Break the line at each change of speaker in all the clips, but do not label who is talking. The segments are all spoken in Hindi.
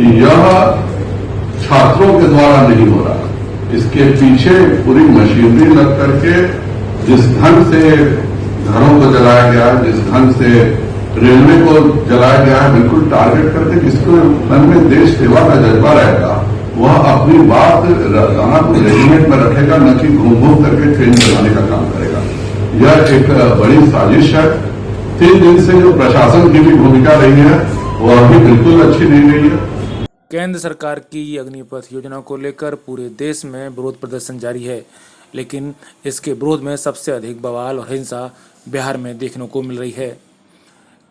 कि यह छात्रों के द्वारा नहीं हो रहा। इसके पीछे पूरी मशीनरी लग करके जिस ढंग से घरों को जलाया गया, जिस ढंग से रेलवे को जलाया गया है, बिल्कुल टारगेट करके जिसको मन में देश सेवा का जज्बा रहेगा वह अपनी बात दानापुर रेजिमेंट में रखेगा, न कि घूम घूम करके ट्रेन चलाने का काम करेगा। यह एक बड़ी साजिश है। 3 दिन से जो प्रशासन की भी भूमिका रही है वह भी बिल्कुल अच्छी नहीं रही है।
केंद्र सरकार की अग्निपथ योजना को लेकर पूरे देश में विरोध प्रदर्शन जारी है, लेकिन इसके विरोध में सबसे अधिक बवाल और हिंसा बिहार में देखने को मिल रही है।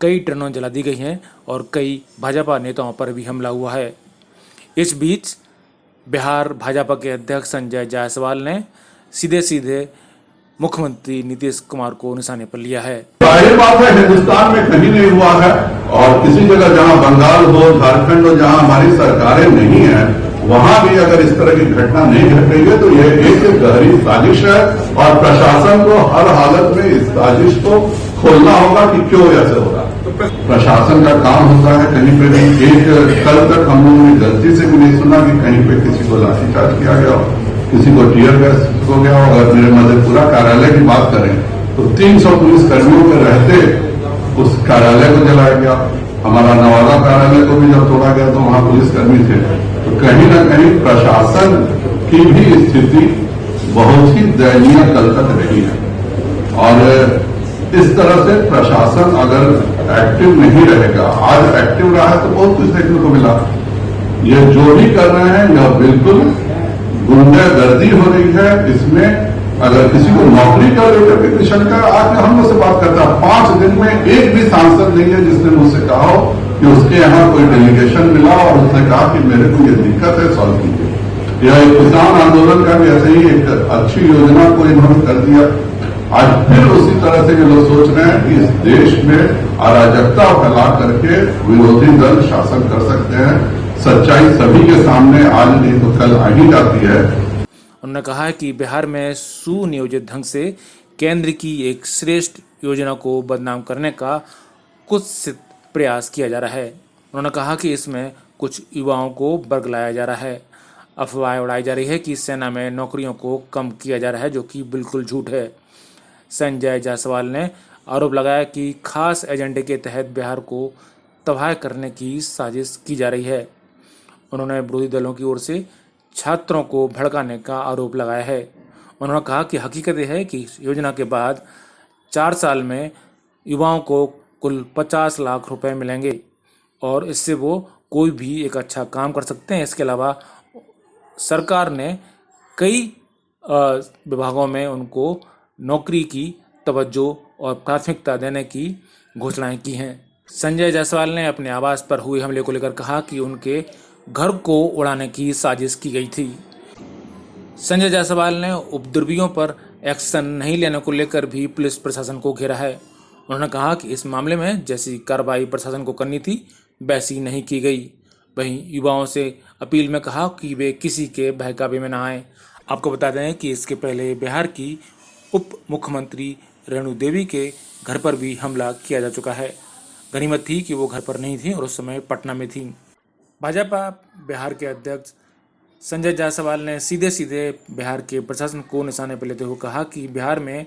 कई ट्रेनें जला दी गई हैं और कई भाजपा नेताओं पर भी हमला हुआ है। इस बीच बिहार भाजपा के अध्यक्ष संजय जायसवाल ने सीधे सीधे मुख्यमंत्री नीतीश कुमार को निशाने पर लिया है।
जाहिर बात है हिंदुस्तान में कहीं नहीं हुआ है और किसी जगह जहां बंगाल हो, झारखंड हो, जहां हमारी सरकारें नहीं है वहां भी अगर इस तरह की घटना नहीं घट रही है तो यह एक गहरी साजिश है और प्रशासन को हर हालत में इस साजिश को खोलना होगा कि क्यों ऐसे हो रहा है। प्रशासन का काम होता है कहीं पे भी। एक कल तक हम लोगों ने गलती से भी नहीं सुना कि कहीं पे किसी को लाठीचार्ज किया गया हो, किसी को टीयर गैस हो गया हो। अगर मेरे मधेपुरा कार्यालय की बात करें तो 300 पुलिस कर्मियों के रहते उस कार्यालय को जलाया गया। हमारा नवादा कार्यालय को भी जब तोड़ा गया तो वहां पुलिसकर्मी थे। तो कहीं न कहीं प्रशासन की भी स्थिति बहुत ही दयनीय कल तक रही है और इस तरह से प्रशासन अगर एक्टिव नहीं रहेगा, आज एक्टिव रहा है तो बहुत कुछ देखने को मिला। ये जो भी कर रहे हैं यह बिल्कुल गुंडागर्दी हो रही है। इसमें अगर किसी को नौकरी का लेकर के शंका, आज हम मुझसे बात करता है 5 दिन में एक भी सांसद नहीं है जिसने मुझसे कहा हो कि उसके यहाँ कोई डेलीगेशन मिला और उसने कहा कि मेरे को ये दिक्कत है, सॉल्व कीजिए। यह एक किसान आंदोलन का भी ऐसे ही एक अच्छी योजना को इन्होंने कर दिया। आज फिर उसी तरह से ये लोग सोच रहे हैं कि इस देश में अराजकता फैला करके विरोधी दल शासन कर सकते हैं। सच्चाई सभी के सामने आज नहीं तो कल आ ही जाती है।
उन्होंने कहा कि बिहार में सुनियोजित ढंग से केंद्र की एक श्रेष्ठ योजना को बदनाम करने का कुछ प्रयास किया जा रहा है। उन्होंने कहा कि इसमें कुछ युवाओं को बरगलाया जा रहा है। अफवाह उड़ाई जा रही है कि सेना में नौकरियों को कम किया जा रहा है, जो कि बिल्कुल झूठ है। संजय जायसवाल ने आरोप लगाया कि खास एजेंडे के तहत बिहार को तबाह करने की साजिश की जा रही है। उन्होंने विरोधी दलों की ओर से छात्रों को भड़काने का आरोप लगाया है। उन्होंने कहा कि हकीकत यह है कि योजना के बाद 4 साल में युवाओं को कुल 50 लाख रुपए मिलेंगे और इससे वो कोई भी एक अच्छा काम कर सकते हैं। इसके अलावा सरकार ने कई विभागों में उनको नौकरी की तवज्जो और प्राथमिकता देने की घोषणाएं की हैं। संजय जायसवाल ने अपने आवास पर हुए हमले को लेकर कहा कि उनके घर को उड़ाने की साजिश की गई थी। संजय जायसवाल ने उपद्रवियों पर एक्शन नहीं लेने को लेकर भी पुलिस प्रशासन को घेरा है। उन्होंने कहा कि इस मामले में जैसी कार्रवाई प्रशासन को करनी थी वैसी नहीं की गई। वहीं युवाओं से अपील में कहा कि वे किसी के बहकावे में न आए। आपको बता दें कि इसके पहले बिहार की उप मुख्यमंत्री रेणु देवी के घर पर भी हमला किया जा चुका है। गनीमत थी कि वो घर पर नहीं थी और उस समय पटना में थी। भाजपा बिहार के अध्यक्ष संजय जायसवाल ने सीधे सीधे बिहार के प्रशासन को निशाने पर लेते हुए कहा कि बिहार में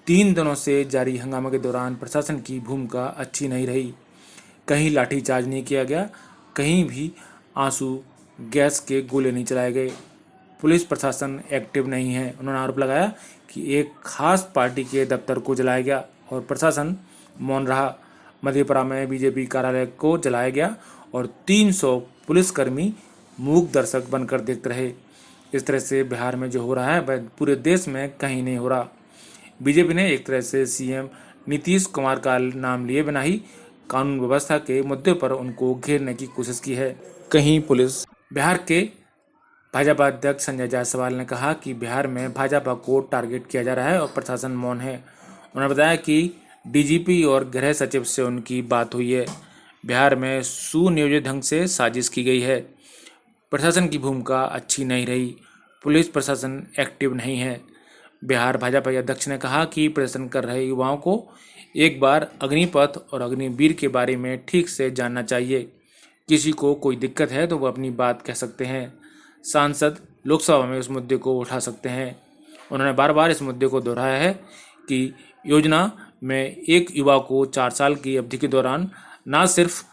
3 दिनों से जारी हंगामे के दौरान प्रशासन की भूमिका अच्छी नहीं रही। कहीं लाठीचार्ज नहीं किया गया, कहीं भी आंसू गैस के गोले नहीं चलाए गए। पुलिस प्रशासन एक्टिव नहीं है। उन्होंने आरोप लगाया कि एक खास पार्टी के दफ्तर को जलाया गया और प्रशासन मौन रहा। मधेपुरा में बीजेपी कार्यालय को जलाया गया और 300 पुलिसकर्मी मूक दर्शक बनकर देखते रहे। इस तरह से बिहार में जो हो रहा है वह पूरे देश में कहीं नहीं हो रहा। बीजेपी ने एक तरह से सीएम नीतीश कुमार का नाम लिए बिना ही कानून व्यवस्था के मुद्दे पर उनको घेरने की कोशिश की है। कहीं पुलिस बिहार के भाजपा अध्यक्ष संजय जायसवाल ने कहा कि बिहार में भाजपा को टारगेट किया जा रहा है और प्रशासन मौन है। उन्होंने बताया कि डीजीपी और गृह सचिव से उनकी बात हुई है। बिहार में सुनियोजित ढंग से साजिश की गई है। प्रशासन की भूमिका अच्छी नहीं रही। पुलिस प्रशासन एक्टिव नहीं है। बिहार भाजपा अध्यक्ष ने कहा कि प्रदर्शन कर रहे युवाओं को एक बार अग्निपथ और अग्निवीर के बारे में ठीक से जानना चाहिए। किसी को कोई दिक्कत है तो वो अपनी बात कह सकते हैं। सांसद लोकसभा में उस मुद्दे को उठा सकते हैं। उन्होंने बार बार इस मुद्दे को दोहराया है कि योजना में एक युवा को 4 साल की अवधि के दौरान न सिर्फ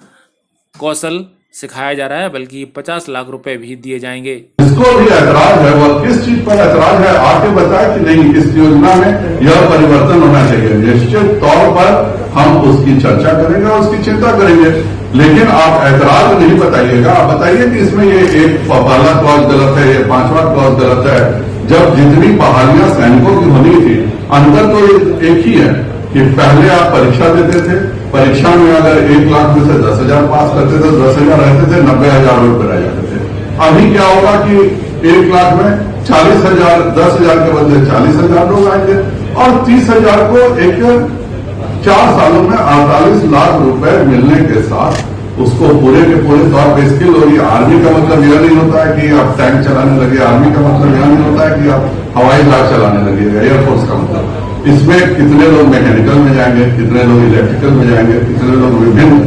कौशल सिखाया जा रहा है बल्कि 50 लाख रुपए भी दिए जाएंगे।
जिसको भी ऐतराज है वह किस चीज पर ऐतराज है आके बताए कि नहीं इस योजना में यह परिवर्तन होना चाहिए। निश्चित तौर पर हम उसकी चर्चा करेंगे और उसकी चिंता करेंगे, लेकिन आप ऐतराज नहीं बताइएगा। आप बताइए कि इसमें ये एक पहला क्लॉज गलत है, ये 5वां क्लॉज गलत है। जब जितनी बहालियां सैनिकों की होनी थी, अंतर तो एक ही है कि पहले आप परीक्षा देते थे, परीक्षा में अगर 1 लाख में से 10,000 पास करते थे, 10,000 रहते थे, 90,000 रुपये रह जाते थे। अभी क्या होगा कि 1 लाख में 40,000, 10,000 के बदले 40,000 लोग आएंगे और 30,000 को एक 4 सालों में 48 लाख रुपए मिलने के साथ उसको पूरे के पूरे तौर पर स्किल होगी। आर्मी का मतलब यह नहीं होता है कि आप टैंक चलाने लगे, आर्मी का मतलब यह नहीं होता है कि आप हवाई जहाज चलाने लगेगा, एयरफोर्स का मतलब। इसमें कितने लोग मैकेनिकल में जाएंगे, कितने लोग इलेक्ट्रिकल में जाएंगे, कितने लोग विभिन्न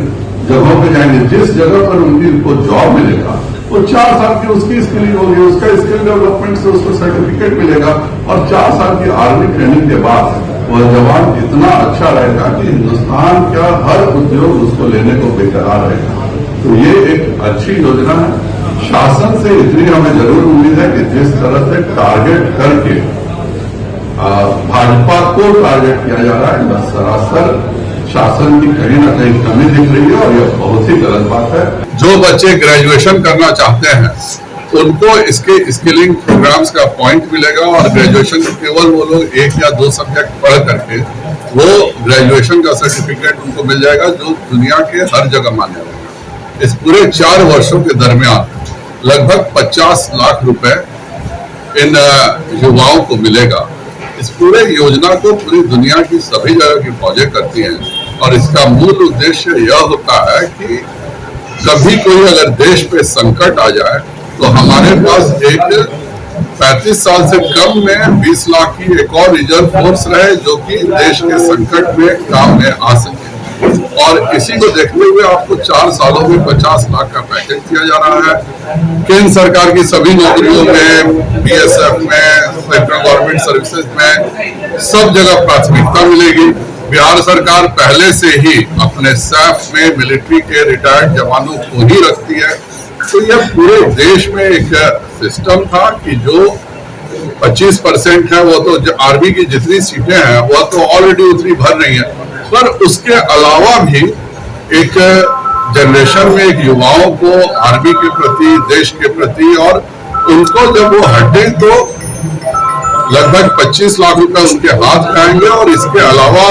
जगहों पे जाएंगे। जिस जगह पर उनको जॉब मिलेगा वो 4 साल की उसकी स्किलिंग होगी, उसका स्किल डेवलपमेंट से उसको सर्टिफिकेट मिलेगा और 4 साल की आर्मी ट्रेनिंग के बाद वह जवान इतना अच्छा रहेगा कि हिंदुस्तान का हर उद्योग उसको लेने को बेकरार रहेगा। तो ये एक अच्छी योजना है। शासन से इतनी हमें जरूर उम्मीद है कि जिस तरह से टारगेट करके भाजपा को टारगेट किया जा रहा है, बस सरासर शासन की कहीं ना कहीं कमी दिख रही है और यह बहुत ही गलत बात है। जो बच्चे ग्रेजुएशन करना चाहते हैं उनको इसके स्किलिंग प्रोग्राम्स का पॉइंट मिलेगा और ग्रेजुएशन केवल वो लोग 1 या 2 सब्जेक्ट पढ़ करके वो ग्रेजुएशन का सर्टिफिकेट उनको मिल जाएगा जो दुनिया के हर जगह मान्य रहेगा। इस पूरे 4 वर्षों के दरमियान लगभग 50 लाख रुपए इन युवाओं को मिलेगा। इस पूरे योजना को पूरी दुनिया की सभी जगह की फौजें करती हैं और इसका मूल उद्देश्य यह होता है कि कभी कोई अगर देश पे संकट आ जाए तो हमारे पास एक 35 साल से कम में 20 लाख की एक और रिजर्व फोर्स रहे जो कि देश के संकट में काम में आ सके। और इसी को देखते हुए आपको 4 सालों में 50 लाख का पैकेज दिया जा रहा है। केंद्र सरकार की सभी नौकरियों में, बीएसएफ में, सेंट्रल गवर्नमेंट सर्विसेज में सब जगह प्राथमिकता मिलेगी। बिहार सरकार पहले से ही अपने स्टाफ में मिलिट्री के रिटायर्ड जवानों को ही रखती है। तो यह पूरे देश में एक सिस्टम था कि जो 25% है वो तो आर्मी की जितनी सीटें हैं वह तो ऑलरेडी उतनी भर रही है, पर उसके अलावा भी एक जनरेशन में एक युवाओं को आर्मी के प्रति, देश के प्रति, और उनको जब वो हटे तो लगभग 25 लाख रुपए उनके हाथ में आएंगे। और इसके अलावा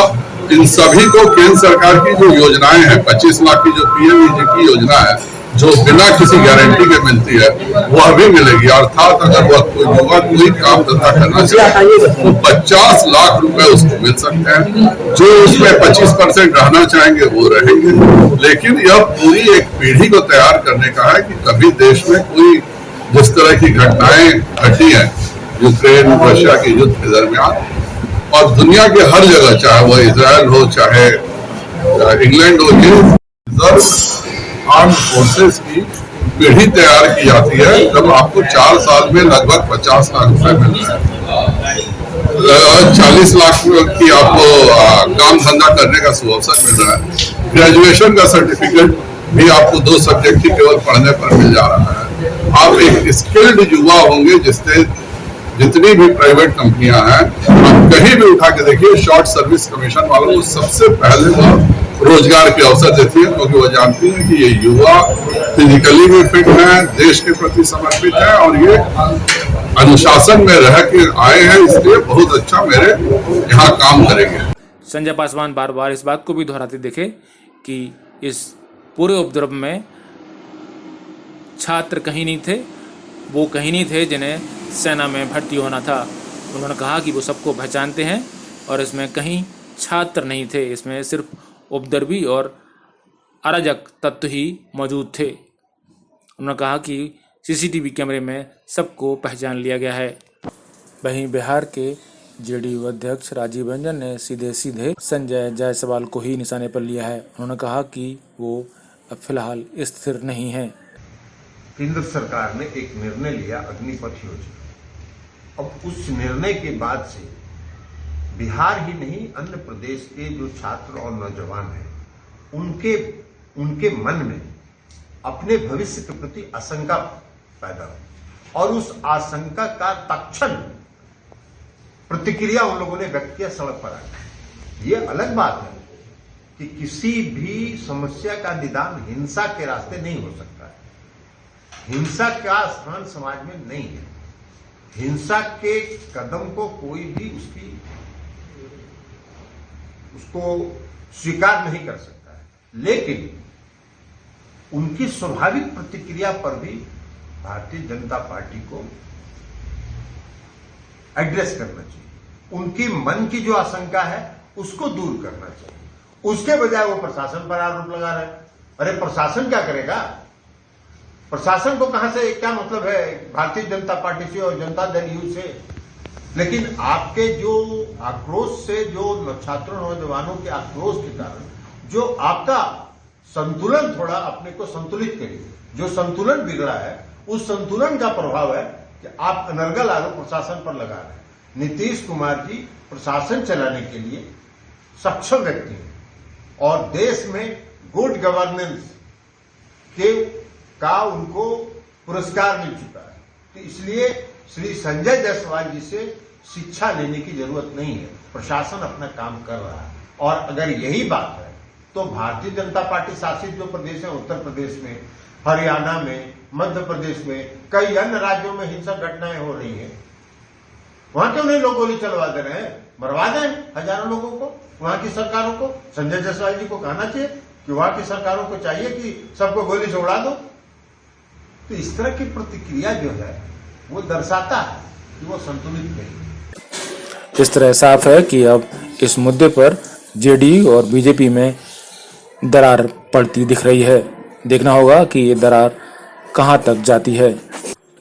इन सभी को केंद्र सरकार की जो योजनाएं हैं, 25 लाख की जो पीएमईजी की योजना है जो बिना किसी गारंटी के मिलती है वह भी मिलेगी। अर्थात अगर वह कोई युवा कोई काम धंधा करना चाहे तो 50 लाख रुपए उसको मिल सकते हैं। जो उसमें 25% रहना चाहेंगे वो रहेंगे। लेकिन यह पूरी एक पीढ़ी को तैयार करने का है कि कभी देश में कोई जिस तरह की घटनाएं घटी हैं यूक्रेन रशिया के युद्ध के दरमियान और दुनिया के हर जगह, चाहे वह इजराइल हो चाहे इंग्लैंड हो, ये आर्म फोर्सेस की पीढ़ी तैयार की जाती है जब आपको 4 साल में लगभग 50 लाख रुपए मिल रहे हैं, 40 लाख की आपको काम धंधा करने का सुअवसर मिल रहा है। ग्रेजुएशन का सर्टिफिकेट भी आपको 2 सब्जेक्ट ही केवल पढ़ने पर मिल जा रहा है। आप एक स्किल्ड युवा होंगे जिससे जितनी भी प्राइवेट कंपनियां हैं आप कहीं भी उठा के देखिए, शॉर्ट सर्विस कमीशन वालों को सबसे पहले वो रोजगार के अवसर देती है क्योंकि वो जानती है कि ये युवा फिजिकली भी फिट है, देश के प्रति समर्पित है और ये अनुशासन में रह के आए हैं, इसलिए बहुत अच्छा मेरे यहाँ काम करेंगे।
संजय पासवान बार बार इस बात को भी दोहराते देखे कि इस पूरे उपद्रव में छात्र कहीं नहीं थे, वो कहीं नहीं थे जिन्हें सेना में भर्ती होना था। उन्होंने कहा कि वो सबको पहचानते हैं और इसमें कहीं छात्र नहीं थे, इसमें सिर्फ उपद्रवी और अराजक तत्व ही मौजूद थे। उन्होंने कहा कि सीसीटीवी कैमरे में सबको पहचान लिया गया है। वहीं बिहार के जेडीयू अध्यक्ष राजीव रंजन ने सीधे संजय जायसवाल को ही निशाने पर लिया है। उन्होंने कहा कि वो अब फिलहाल स्थिर नहीं है।
केंद्र सरकार ने एक निर्णय लिया, अग्निपथ योजना। अब उस निर्णय के बाद से बिहार ही नहीं, अन्य प्रदेश के जो छात्र और नौजवान हैं, उनके मन में अपने भविष्य के प्रति आशंका पैदा हुई और उस आशंका का तत्क्षण प्रतिक्रिया उन लोगों ने व्यक्त किया, सड़क पर आकर। ये अलग बात है कि किसी भी समस्या का निदान हिंसा के रास्ते नहीं हो सकता है। हिंसा का स्थान समाज में नहीं है। हिंसा के कदम को कोई भी उसको स्वीकार नहीं कर सकता है, लेकिन उनकी स्वाभाविक प्रतिक्रिया पर भी भारतीय जनता पार्टी को एड्रेस करना चाहिए। उनकी मन की जो आशंका है उसको दूर करना चाहिए। उसके बजाय वो प्रशासन पर आरोप लगा रहे हैं। अरे प्रशासन क्या करेगा? प्रशासन को कहां से, क्या मतलब है भारतीय जनता पार्टी से और जनता दल यू से? लेकिन आपके जो आक्रोश से, जो छात्रों नौजवानों के आक्रोश के कारण जो आपका संतुलन, थोड़ा अपने को संतुलित करिए, जो संतुलन बिगड़ा है उस संतुलन का प्रभाव है कि आप अनर्गल आरोप प्रशासन पर लगा रहे हैं। नीतीश कुमार जी प्रशासन चलाने के लिए सक्षम व्यक्ति हैं और देश में गुड गवर्नेंस का उनको पुरस्कार मिल चुका है। तो इसलिए श्री संजय जायसवाल जी से शिक्षा लेने की जरूरत नहीं है। प्रशासन अपना काम कर रहा है और अगर यही बात है तो भारतीय जनता पार्टी शासित जो प्रदेश है, उत्तर प्रदेश में, हरियाणा में, मध्य प्रदेश में, कई अन्य राज्यों में हिंसक घटनाएं हो रही हैं। वहां क्यों नहीं लोग गोली चलवा दे रहे हैं? मरवा दें हजारों लोगों को। वहां की सरकारों को, संजय जायसवाल जी को कहना चाहिए कि वहां की सरकारों को चाहिए कि सबको गोली से उड़ा दो। तो इस तरह की प्रतिक्रिया जो है वो दर्शाता है कि वो संतुलित नहीं है।
इस तरह साफ है कि अब इस मुद्दे पर जेडीयू और बीजेपी में दरार पड़ती दिख रही है। देखना होगा कि ये दरार कहां तक जाती है।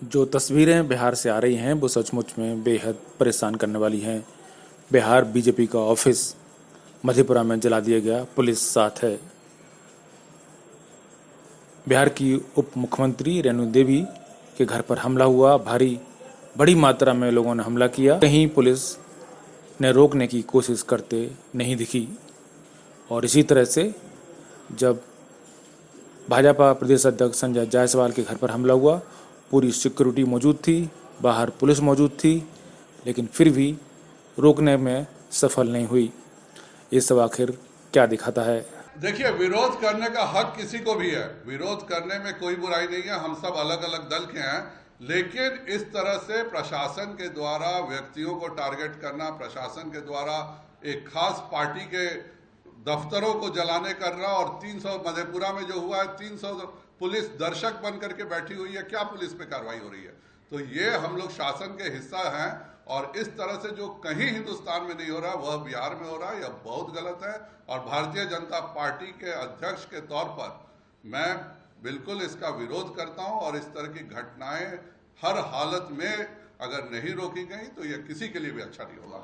जो तस्वीरें बिहार से आ रही हैं वो सचमुच में बेहद परेशान करने वाली हैं। बिहार बीजेपी का ऑफिस मधेपुरा में जला दिया गया, पुलिस साथ है। बिहार की उप मुख्यमंत्री रेणु देवी के घर पर हमला हुआ, बड़ी मात्रा में लोगों ने हमला किया। कहीं पुलिस ने रोकने की कोशिश करते नहीं दिखी। और इसी तरह से जब भाजपा प्रदेश अध्यक्ष संजय जायसवाल के घर पर हमला हुआ, पूरी सिक्योरिटी मौजूद थी, बाहर पुलिस मौजूद थी, लेकिन फिर भी रोकने में सफल नहीं हुई। ये सब आखिर क्या दिखाता है?
देखिए, विरोध करने का हक किसी को भी है, विरोध करने में कोई बुराई नहीं है। हम सब अलग अलग दल के हैं, लेकिन इस तरह से प्रशासन के द्वारा व्यक्तियों को टारगेट करना, प्रशासन के द्वारा एक खास पार्टी के दफ्तरों को जलाने करना, और 300 मधेपुरा में जो हुआ है, 300 पुलिस दर्शक बन करके बैठी हुई है, क्या पुलिस पे कार्रवाई हो रही है? तो ये हम लोग शासन के हिस्सा हैं और इस तरह से जो कहीं हिंदुस्तान में नहीं हो रहा वह बिहार में हो रहा है। यह बहुत गलत है और भारतीय जनता पार्टी के अध्यक्ष के तौर पर मैं बिल्कुल इसका विरोध करता हूं और इस तरह की घटनाएं हर हालत में अगर नहीं रोकी गई तो यह किसी के लिए भी अच्छा नहीं होगा।